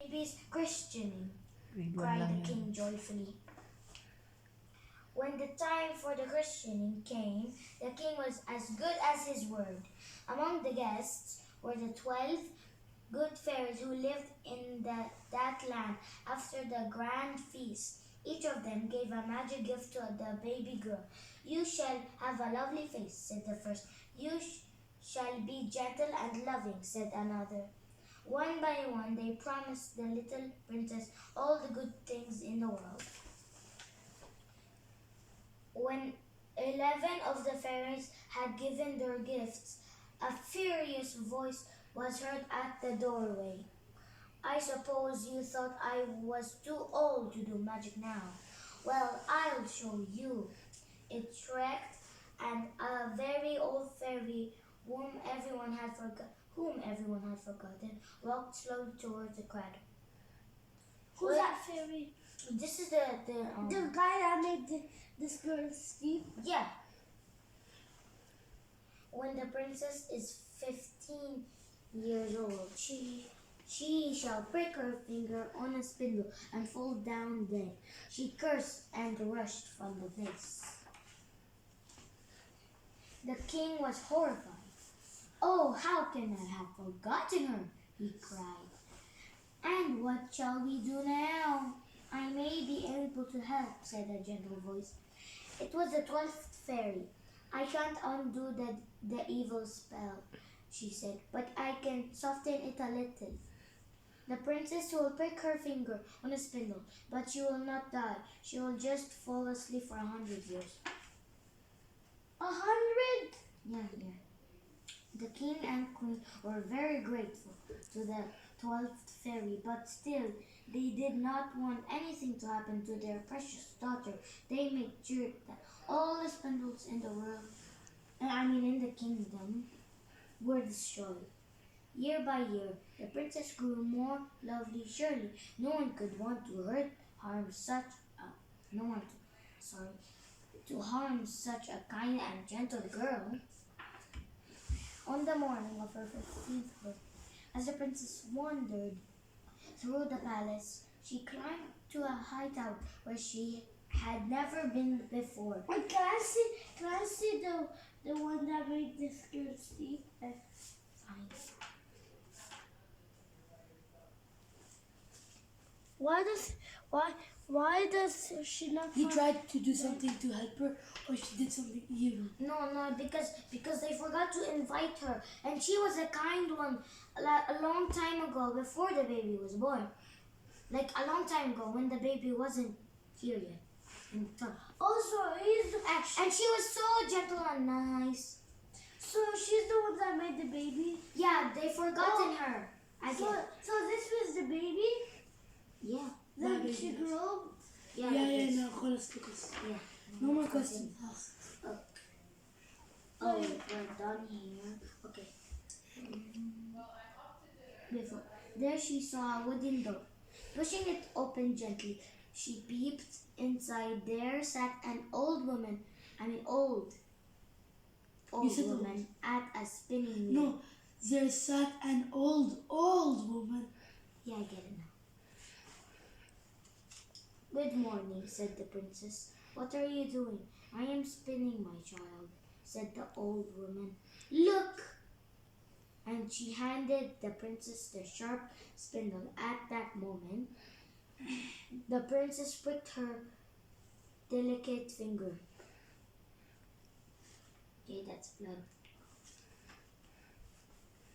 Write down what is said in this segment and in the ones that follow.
baby's christening, Grade 1 cried lang the yun. king joyfully. When the time for the christening came, the king was as good as his word. Among the guests were the 12 good fairies who lived in that land after the grand feast. Each of them gave a magic gift to the baby girl. You shall have a lovely face, said the first. You shall be gentle and loving, said another. One by one, they promised the little princess all the good things in the world. When 11 of the fairies had given their gifts, a furious voice was heard at the doorway. I suppose you thought I was too old to do magic now. Well, I'll show you. It shrieked, and a very old fairy whom everyone had forgotten walked slowly towards the crowd. Who's that fairy? This is The guy that made this girl sleep? Yeah. When the princess is 15 years old, she shall prick her finger on a spindle and fall down dead. She cursed and rushed from the place. The king was horrified. Oh, how can I have forgotten her? He cried. And what shall we do now? I may be able to help, said a gentle voice. It was the 12th fairy. I can't undo the evil spell, she said, but I can soften it a little. The princess will prick her finger on a spindle, but she will not die. She will just fall asleep for 100 years. 100? Yeah. The king and queen were very grateful to the 12th fairy, but still they did not want anything to happen to their precious daughter. They made sure that all the spindles in the kingdom were destroyed. Year by year, the princess grew more lovely. Surely, no one could want to harm such a kind and gentle girl. On the morning of her 15th birthday, as the princess wandered through the palace, she climbed to a high tower where she had never been before. Wait, can I see the one that made this girl sleep? Fine. Why does she not He find- tried to do something to help her, or she did something evil. No, because they forgot to invite her, and she was a kind one a long time ago before the baby was born. Like a long time ago when the baby wasn't here yet. Also, And she was so gentle and nice. so she's the one that made the baby? Yeah, they forgotten her. So this was the baby? Yeah. Then baby, she yes. grew up? Yeah. No, Lucas. Yeah. No more questions. Oh, we're done here. Okay. There she saw a wooden door. Pushing it open gently, she peeped inside. There sat an old woman. Old You said woman at a spinning wheel. No, there sat an old woman. Yeah, I get it now. Good morning, said the princess. What are you doing? I am spinning, my child, said the old woman. Look! And she handed the princess the sharp spindle. At that moment, the princess pricked her delicate finger. Okay, that's blood.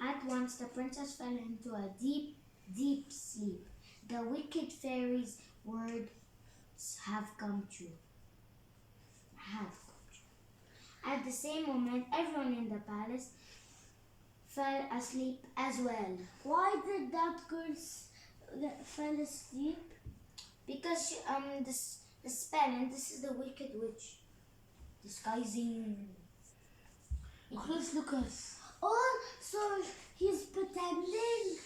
At once, the princess fell into a deep, deep sleep. The wicked fairy's words have come true. At the same moment, everyone in the palace fell asleep as well. Why did that girl fell asleep? Because the spell, and this is the wicked witch disguising. Close, Lucas. Oh, so he's pretending?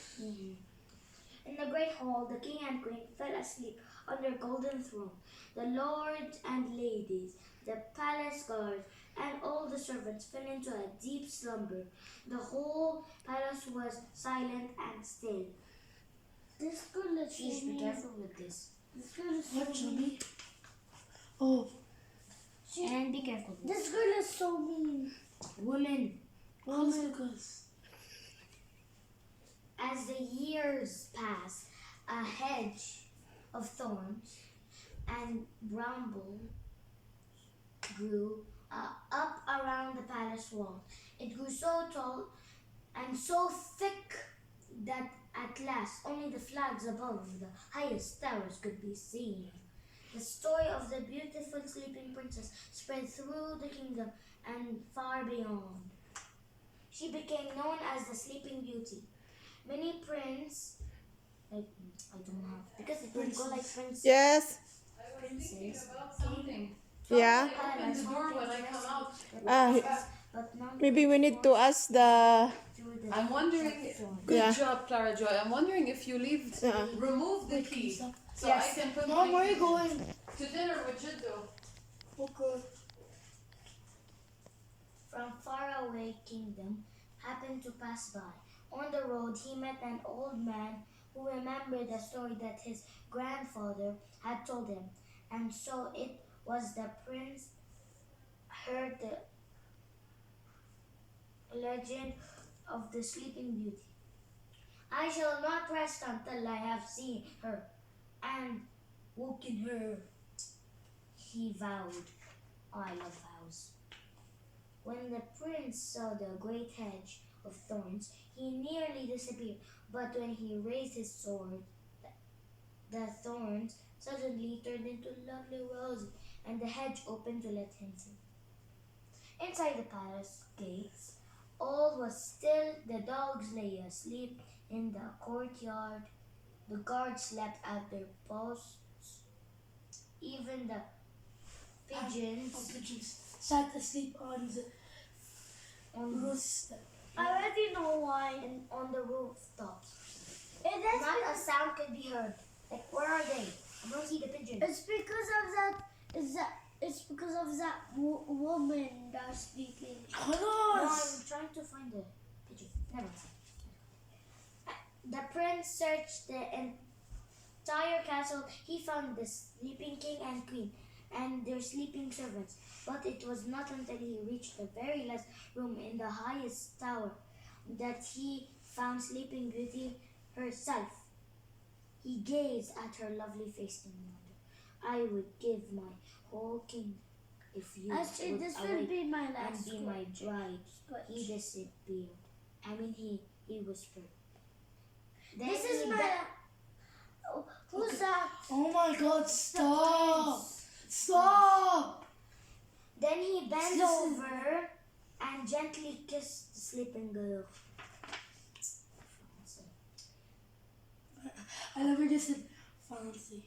In the great hall, the king and queen fell asleep on their golden throne. The lords and ladies, the palace guards, and all the servants fell into a deep slumber. The whole palace was silent and still. This girl is so Please be mean. careful with this. This girl is so What, mean. Johnny? Oh, And be careful with This girl is so mean. women. Lucas. As the years passed, a hedge of thorns and bramble grew up around the palace wall. It grew so tall and so thick that at last only the flags above the highest towers could be seen. The story of the beautiful sleeping princess spread through the kingdom and far beyond. She became known as the Sleeping Beauty. Many like I don't have because it would go like princes. Yes. Princess Yeah. palace wanting to rescue the Ah, princess, but none Maybe could we need to force ask the. through the I'm wondering, thorn. good Yeah. job, Clara Joy. I'm wondering if you leave, Yeah. remove the key, so Yes. I can put Mom, my where are you key going? to dinner with Jiddo. Okay. From faraway kingdom happened to pass by. On the road he met an old man who remembered a story that his grandfather had told him, and so it was the prince heard the legend of the Sleeping Beauty. I shall not rest until I have seen her and woken her, he vowed. I love vows. When the prince saw the great hedge of thorns, he nearly disappeared, but when he raised his sword, the thorns suddenly turned into lovely roses, and the hedge opened to let him through. Inside the palace gates, all was still. The dogs lay asleep in the courtyard. The guards slept at their posts. Even the pigeons Pigeons sat asleep on the on, roost. I already know why. and on the rooftops. It is Not a sound could be heard. Like, where are they? I don't see the pigeons. It's because of that. It's because of that woman that's speaking. No, Jonas! I'm trying to find the pigeon. Never mind. The prince searched the entire castle. He found the sleeping king and queen and their sleeping servants. But it was not until he reached the very last room in the highest tower that he found Sleeping Beauty herself. He gazed at her lovely face in wonder. I would give my whole kingdom if you Actually, would this will awake be my and last be my bride. He Switch. disappeared. He whispered. Then This is he my. Oh, who's that? Oh my god, stop! Stop! Then he bent This is- over and gently kissed the sleeping girl. I never just said fancy.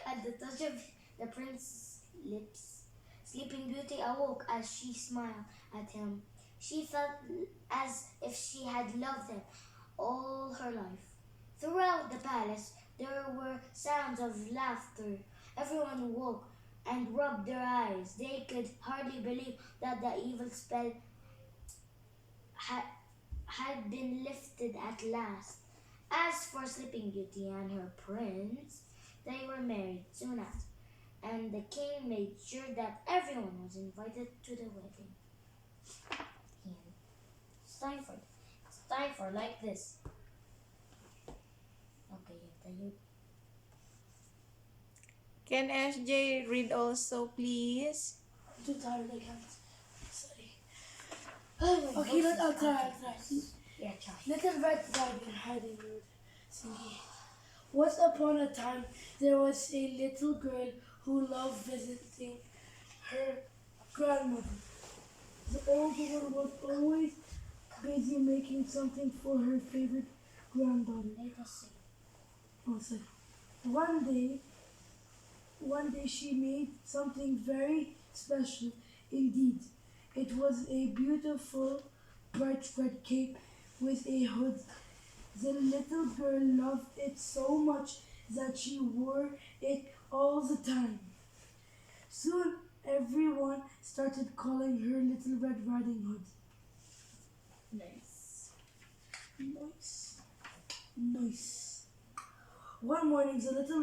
At the touch of the prince's lips, Sleeping Beauty awoke as she smiled at him. She felt as if she had loved him all her life. Throughout the palace, there were sounds of laughter. Everyone woke and rubbed their eyes. They could hardly believe that the evil spell had been lifted at last. As for Sleeping Beauty and her prince, they were married soon after, and the king made sure that everyone was invited to the wedding. And it's time for like this. Okay, you. Can SJ read also, please? I'm too tired, I can't. Sorry. Okay, I'll try. Yeah, try. Little Red Riding Hood singing. Once upon a time, there was a little girl who loved visiting her grandmother. The old woman was always busy making something for her favorite granddaughter. Let us see. Oh, sorry. One day she made something very special indeed. It was a beautiful bright red cape with a hood. The little girl loved it so much that she wore it all the time. Soon everyone started calling her Little Red Riding Hood. Nice. Nice. Nice. One morning, the little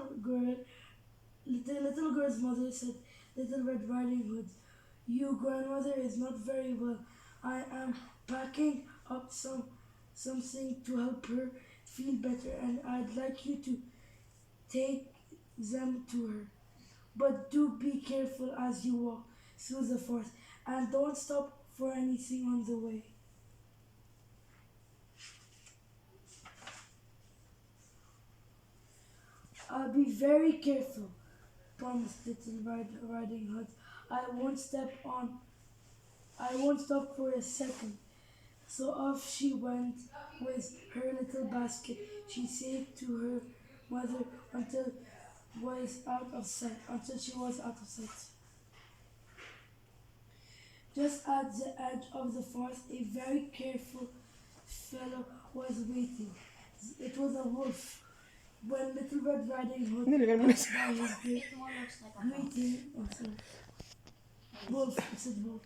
girl's mother said, "Little Red Riding Hood, your grandmother is not very well. I am packing up something to help her feel better, and I'd like you to take them to her. But do be careful as you walk through the forest, and don't stop for anything on the way." "I'll be very careful," promised Little Riding Hood. "I won't stop for a second." So off she went with her little basket. She saved to her mother until she was out of sight. Just at the edge of the forest, a very careful fellow was waiting. It was a wolf. When Little Red Riding Hood Nilagyan mo na passed by his gate, greeting, wolf, it said wolf.